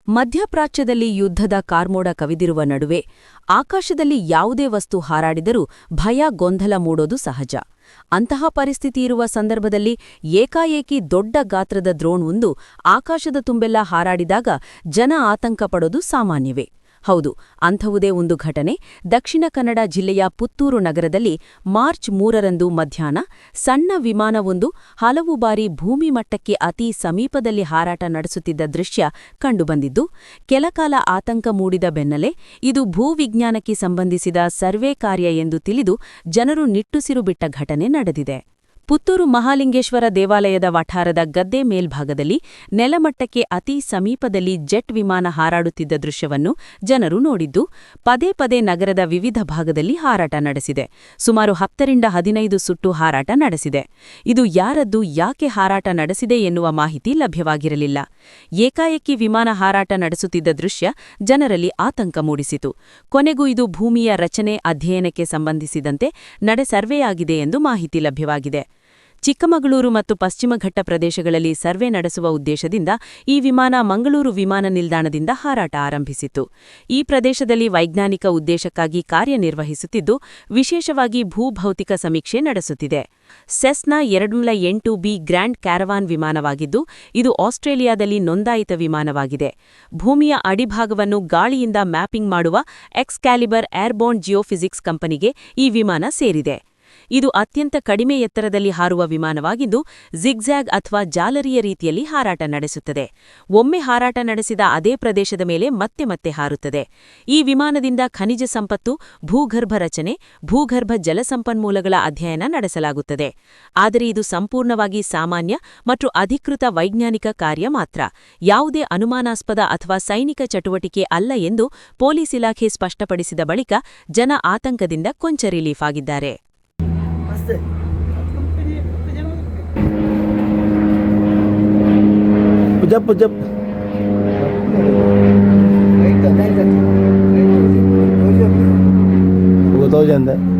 ಮಧ್ಯಪ್ರಾಚ್ಯದಲ್ಲಿ ಯುದ್ಧದ ಕಾರ್ಮೋಡ ಕವಿದಿರುವ ನಡುವೆ ಆಕಾಶದಲ್ಲಿ ಯಾವುದೇ ವಸ್ತು ಹಾರಾಡಿದರೂ ಭಯ ಗೊಂದಲ ಮೂಡೋದು ಸಹಜ. ಅಂತಹ ಪರಿಸ್ಥಿತಿ ಇರುವ ಸಂದರ್ಭದಲ್ಲಿ ಏಕಾಏಕಿ ದೊಡ್ಡ ಗಾತ್ರದ ಡ್ರೋನ್ ಆಕಾಶದ ತುಂಬೆಲ್ಲ ಹಾರಾಡಿದಾಗ ಜನ ಆತಂಕ ಪಡೋದು ಸಾಮಾನ್ಯವೇ. ಹೌದು, ಅಂಥವುದೇ ಒಂದು ಘಟನೆ ದಕ್ಷಿಣ ಕನ್ನಡ ಜಿಲ್ಲೆಯ ಪುತ್ತೂರು ನಗರದಲ್ಲಿ ಮಾರ್ಚ್ 3ರಂದು ಮಧ್ಯಾಹ್ನ ಸಣ್ಣ ವಿಮಾನವೊಂದು ಹಲವು ಬಾರಿ ಭೂಮಿ ಮಟ್ಟಕ್ಕೆ ಅತಿ ಸಮೀಪದಲ್ಲಿ ಹಾರಾಟ ನಡೆಸುತ್ತಿದ್ದ ದೃಶ್ಯ ಕಂಡುಬಂದಿದ್ದು, ಕೆಲಕಾಲ ಆತಂಕ ಮೂಡಿದ ಬೆನ್ನಲ್ಲೇ ಇದು ಭೂವಿಜ್ಞಾನಕ್ಕೆ ಸಂಬಂಧಿಸಿದ ಸರ್ವೆ ಕಾರ್ಯ ಎಂದು ತಿಳಿದು ಜನರು ನಿಟ್ಟುಸಿರು ಬಿಟ್ಟ ಘಟನೆ ನಡೆದಿದೆ. ಪುತ್ತೂರು ಮಹಾಲಿಂಗೇಶ್ವರ ದೇವಾಲಯದ ವಠಾರದ ಗದ್ದೆ ಮೇಲ್ಭಾಗದಲ್ಲಿ ನೆಲಮಟ್ಟಕ್ಕೆ ಅತಿ ಸಮೀಪದಲ್ಲಿ ಜೆಟ್ ವಿಮಾನ ಹಾರಾಡುತ್ತಿದ್ದ ದೃಶ್ಯವನ್ನು ಜನರು ನೋಡಿದ್ದು, ಪದೇ ಪದೇ ನಗರದ ವಿವಿಧ ಭಾಗದಲ್ಲಿ ಹಾರಾಟ ನಡೆಸಿದೆ. ಸುಮಾರು 10ರಿಂದ 15 ಸುಟ್ಟು ಹಾರಾಟ ನಡೆಸಿದೆ. ಇದು ಯಾರದ್ದು, ಯಾಕೆ ಹಾರಾಟ ನಡೆಸಿದೆ ಎನ್ನುವ ಮಾಹಿತಿ ಲಭ್ಯವಾಗಿರಲಿಲ್ಲ. ಏಕಾಏಕಿ ವಿಮಾನ ಹಾರಾಟ ನಡೆಸುತ್ತಿದ್ದ ದೃಶ್ಯ ಜನರಲ್ಲಿ ಆತಂಕ ಮೂಡಿಸಿತು. ಕೊನೆಗೂ ಇದು ಭೂಮಿಯ ರಚನೆ ಅಧ್ಯಯನಕ್ಕೆ ಸಂಬಂಧಿಸಿದಂತೆ ನಡೆ ಸರ್ವೆಯಾಗಿದೆ ಎಂದು ಮಾಹಿತಿ ಲಭ್ಯವಾಗಿದೆ. ಚಿಕ್ಕಮಗಳೂರು ಮತ್ತು ಪಶ್ಚಿಮಘಟ್ಟ ಪ್ರದೇಶಗಳಲ್ಲಿ ಸರ್ವೆ ನಡೆಸುವ ಉದ್ದೇಶದಿಂದ ಈ ವಿಮಾನ ಮಂಗಳೂರು ವಿಮಾನ ನಿಲ್ದಾಣದಿಂದ ಹಾರಾಟ ಆರಂಭಿಸಿತು. ಈ ಪ್ರದೇಶದಲ್ಲಿ ವೈಜ್ಞಾನಿಕ ಉದ್ದೇಶಕ್ಕಾಗಿ ಕಾರ್ಯನಿರ್ವಹಿಸುತ್ತಿದ್ದು, ವಿಶೇಷವಾಗಿ ಭೂಭೌತಿಕ ಸಮೀಕ್ಷೆ ನಡೆಸುತ್ತಿದೆ. ಸೆಸ್ನಾ 208B ಗ್ರ್ಯಾಂಡ್ ಕ್ಯಾರವಾನ್ ವಿಮಾನವಾಗಿದ್ದು, ಇದು ಆಸ್ಟ್ರೇಲಿಯಾದಲ್ಲಿ ನೋಂದಾಯಿತ ವಿಮಾನವಾಗಿದೆ. ಭೂಮಿಯ ಅಡಿಭಾಗವನ್ನು ಗಾಳಿಯಿಂದ ಮ್ಯಾಪಿಂಗ್ ಮಾಡುವ ಎಕ್ಸ್ಕ್ಯಾಲಿಬರ್ ಏರ್ಬೋರ್ನ್ ಜಿಯೋಫಿಸಿಕ್ಸ್ ಕಂಪನಿಗೆ ಈ ವಿಮಾನ ಸೇರಿದೆ. ಇದು ಅತ್ಯಂತ ಕಡಿಮೆ ಎತ್ತರದಲ್ಲಿ ಹಾರುವ ವಿಮಾನವಾಗಿದ್ದು, ಜಿಗ್ಜ್ಯಾಗ್ ಅಥವಾ ಜಾಲರಿಯ ರೀತಿಯಲ್ಲಿ ಹಾರಾಟ ನಡೆಸುತ್ತದೆ. ಒಮ್ಮೆ ಹಾರಾಟ ನಡೆಸಿದ ಅದೇ ಪ್ರದೇಶದ ಮೇಲೆ ಮತ್ತೆ ಮತ್ತೆ ಹಾರುತ್ತದೆ. ಈ ವಿಮಾನದಿಂದ ಖನಿಜ ಸಂಪತ್ತು, ಭೂಗರ್ಭ ರಚನೆ, ಭೂಗರ್ಭ ಜಲಸಂಪನ್ಮೂಲಗಳ ಅಧ್ಯಯನ ನಡೆಸಲಾಗುತ್ತದೆ. ಆದರೆ ಇದು ಸಂಪೂರ್ಣವಾಗಿ ಸಾಮಾನ್ಯ ಮತ್ತು ಅಧಿಕೃತ ವೈಜ್ಞಾನಿಕ ಕಾರ್ಯ ಮಾತ್ರ, ಯಾವುದೇ ಅನುಮಾನಾಸ್ಪದ ಅಥವಾ ಸೈನಿಕ ಚಟುವಟಿಕೆ ಅಲ್ಲ ಎಂದು ಪೊಲೀಸ್ ಇಲಾಖೆ ಸ್ಪಷ್ಟಪಡಿಸಿದ ಬಳಿಕ ಜನ ಆತಂಕದಿಂದ ಕೊಂಚ ರಿಲೀಫ್ ಆಗಿದ್ದಾರೆ. Pujab वो तो हो जाता है।